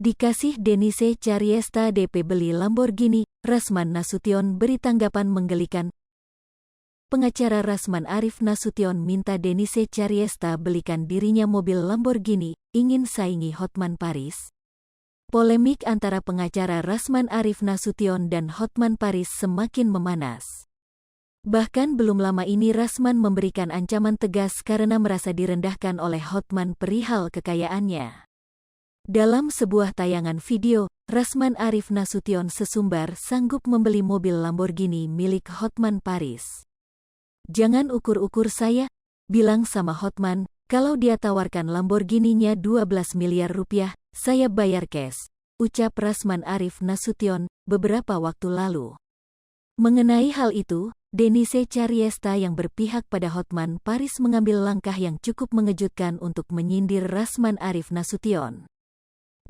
Dikasih Denise Cariesta DP beli Lamborghini, Rasman Nasution beri tanggapan menggelikan. Pengacara Rasman Arif Nasution minta Denise Cariesta belikan dirinya mobil Lamborghini, ingin saingi Hotman Paris. Polemik antara pengacara Rasman Arif Nasution dan Hotman Paris semakin memanas. Bahkan belum lama ini Rasman memberikan ancaman tegas karena merasa direndahkan oleh Hotman perihal kekayaannya. Dalam sebuah tayangan video, Rasman Arif Nasution sesumbar sanggup membeli mobil Lamborghini milik Hotman Paris. "Jangan ukur-ukur saya," bilang sama Hotman, "kalau dia tawarkan Lamborghini-nya 12 miliar rupiah, saya bayar cash," ucap Rasman Arif Nasution beberapa waktu lalu. Mengenai hal itu, Denise Cariesta yang berpihak pada Hotman Paris mengambil langkah yang cukup mengejutkan untuk menyindir Rasman Arif Nasution.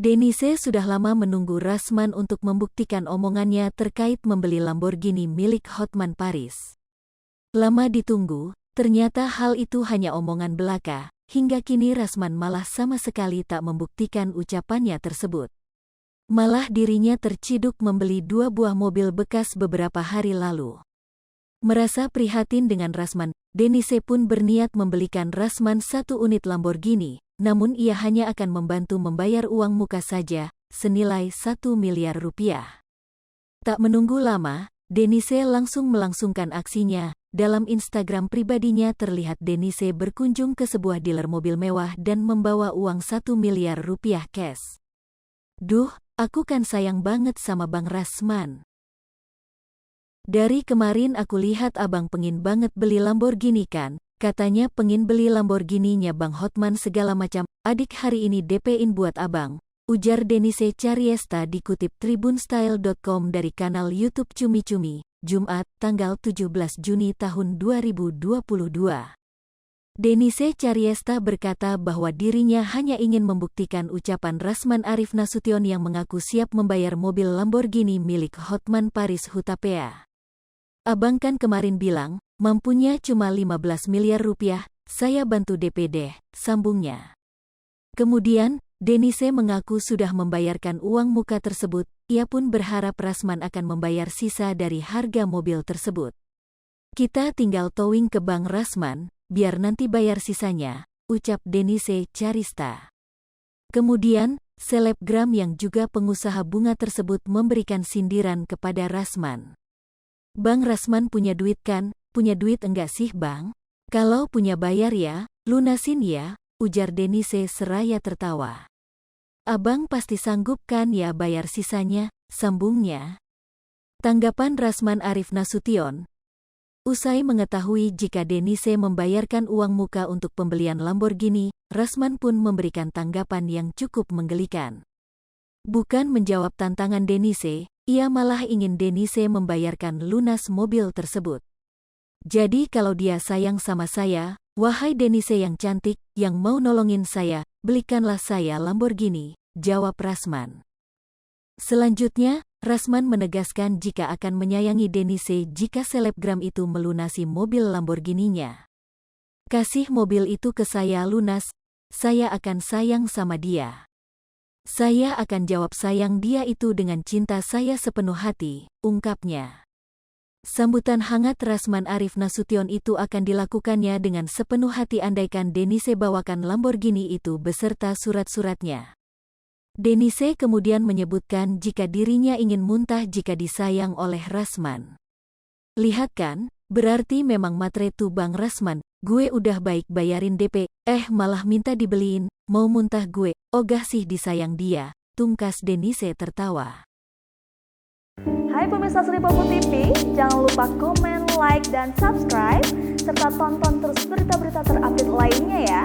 Denise sudah lama menunggu Rasman untuk membuktikan omongannya terkait membeli Lamborghini milik Hotman Paris. Lama ditunggu, ternyata hal itu hanya omongan belaka, hingga kini Rasman malah sama sekali tak membuktikan ucapannya tersebut. Malah dirinya terciduk membeli 2 buah mobil bekas beberapa hari lalu. Merasa prihatin dengan Rasman, Denise pun berniat membelikan Rasman 1 unit Lamborghini, namun ia hanya akan membantu membayar uang muka saja, senilai 1 miliar rupiah. Tak menunggu lama, Denise langsung melangsungkan aksinya. Dalam Instagram pribadinya terlihat Denise berkunjung ke sebuah dealer mobil mewah dan membawa uang 1 miliar rupiah cash. "Duh, aku kan sayang banget sama Bang Rasman. Dari kemarin aku lihat abang pengin banget beli Lamborghini kan, katanya pengin beli Lamborghini-nya Bang Hotman segala macam, adik hari ini DP-in buat abang," ujar Denise Cariesta dikutip tribunstyle.com dari kanal YouTube Cumi Cumi, Jumat, tanggal 17 Juni tahun 2022. Denise Cariesta berkata bahwa dirinya hanya ingin membuktikan ucapan Rasman Arif Nasution yang mengaku siap membayar mobil Lamborghini milik Hotman Paris Hutapea. "Abang kan kemarin bilang, mampunya cuma 15 miliar rupiah, saya bantu DP deh," sambungnya. Kemudian, Denise mengaku sudah membayarkan uang muka tersebut, ia pun berharap Rasman akan membayar sisa dari harga mobil tersebut. "Kita tinggal towing ke Bang Rasman, biar nanti bayar sisanya," ucap Denise Cariesta. Kemudian, selebgram yang juga pengusaha bunga tersebut memberikan sindiran kepada Rasman. "Bang Rasman punya duit kan? Punya duit enggak sih Bang? Kalau punya bayar ya, lunasin ya," ujar Denise seraya tertawa. "Abang pasti sanggup kan ya bayar sisanya," sambungnya. Tanggapan Rasman Arif Nasution. Usai mengetahui jika Denise membayarkan uang muka untuk pembelian Lamborghini, Rasman pun memberikan tanggapan yang cukup menggelikan. Bukan menjawab tantangan Denise, ia malah ingin Denise membayarkan lunas mobil tersebut. "Jadi kalau dia sayang sama saya, wahai Denise yang cantik, yang mau nolongin saya, belikanlah saya Lamborghini," jawab Rasman. Selanjutnya, Rasman menegaskan jika akan menyayangi Denise jika selebgram itu melunasi mobil Lamborghini-nya. "Kasih mobil itu ke saya lunas, saya akan sayang sama dia. Saya akan jawab sayang dia itu dengan cinta saya sepenuh hati," ungkapnya. Sambutan hangat Rasman Arif Nasution itu akan dilakukannya dengan sepenuh hati andaikan Denise bawakan Lamborghini itu beserta surat-suratnya. Denise kemudian menyebutkan jika dirinya ingin muntah jika disayang oleh Rasman. "Lihat kan, berarti memang matre tuh Bang Rasman, gue udah baik bayarin DP, malah minta dibeliin, mau muntah gue, ogah sih disayang dia," tungkas Denise tertawa. Hai pemirsa Sri Popo TV, jangan lupa komen, like, dan subscribe, serta tonton terus berita-berita terupdate lainnya ya.